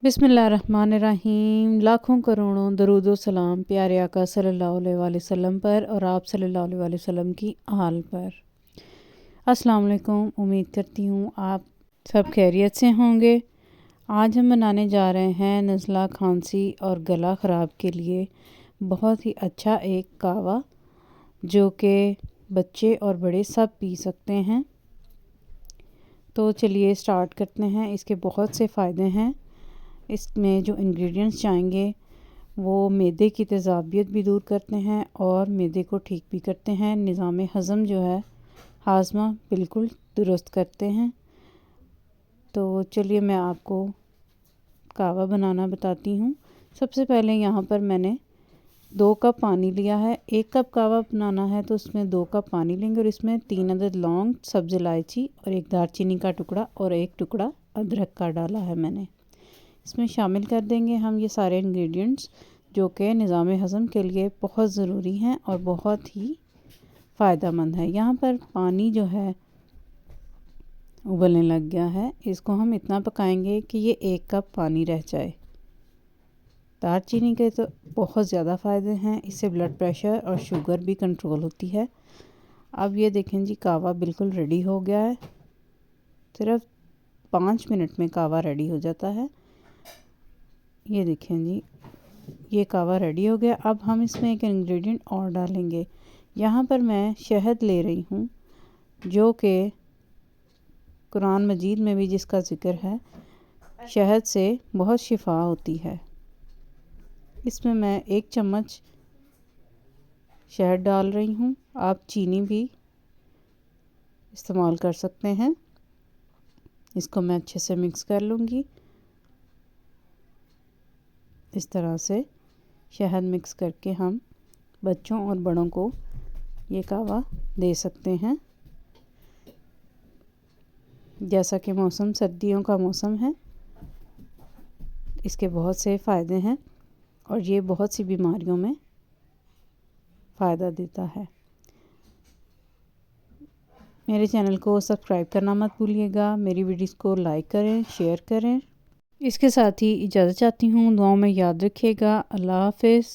बिस्मिल्लाहिर्रहमानिर्रहीम। लाखों करोड़ों दरूद सलाम प्यारे आका सल्लल्लाहु अलैहि वसल्लम पर और आप सल्लल्लाहु अलैहि वसल्लम की आल पर। अस्सलाम वालेकुम। उम्मीद करती हूँ आप सब खैरियत से होंगे। आज हम बनाने जा रहे हैं नज़ला, खांसी और गला ख़राब के लिए बहुत ही अच्छा एक कावा, जो कि बच्चे और बड़े सब पी सकते हैं। तो चलिए स्टार्ट करते हैं। इसके बहुत से फ़ायदे हैं। इसमें जो इंग्रेडिएंट्स जाएंगे वो मैदे की तेज़ाबियत भी दूर करते हैं और मैदे को ठीक भी करते हैं। निज़ाम हज़म जो है, हाजमा बिल्कुल दुरुस्त करते हैं। तो चलिए मैं आपको कावा बनाना बताती हूँ। सबसे पहले यहाँ पर मैंने 2 कप पानी लिया है। 1 कप कावा बनाना है तो उसमें 2 कप पानी लेंगे और इसमें 3 अदद लौंग, सब्ज़ इलायची और 1 दालचीनी का टुकड़ा और 1 टुकड़ा अदरक का डाला है मैंने। इसमें शामिल कर देंगे हम ये सारे इंग्रेडिएंट्स, जो कि निज़ाम हज़म के लिए बहुत ज़रूरी हैं और बहुत ही फ़ायदेमंद है। यहाँ पर पानी जो है उबलने लग गया है। इसको हम इतना पकाएंगे कि ये 1 कप पानी रह जाए। दालचीनी के तो बहुत ज़्यादा फ़ायदे हैं। इससे ब्लड प्रेशर और शुगर भी कंट्रोल होती है। अब ये देखें जी, कावा बिल्कुल रेडी हो गया है। सिर्फ 5 मिनट में कावा रेडी हो जाता है। ये देखें जी, ये कावा रेडी हो गया। अब हम इसमें एक इंग्रेडिएंट और डालेंगे। यहाँ पर मैं शहद ले रही हूँ, जो कि कुरान मजीद में भी जिसका ज़िक्र है। शहद से बहुत शिफा होती है। इसमें मैं 1 चम्मच शहद डाल रही हूँ। आप चीनी भी इस्तेमाल कर सकते हैं। इसको मैं अच्छे से मिक्स कर लूँगी। इस तरह से शहद मिक्स करके हम बच्चों और बड़ों को ये कावा दे सकते हैं। जैसा कि मौसम सर्दियों का मौसम है, इसके बहुत से फ़ायदे हैं और ये बहुत सी बीमारियों में फ़ायदा देता है। मेरे चैनल को सब्सक्राइब करना मत भूलिएगा। मेरी वीडियोस को लाइक करें, शेयर करें। इसके साथ ही इजाज़त चाहती हूँ। दुआओं में याद रखिएगा। अल्लाह हाफ़िज़।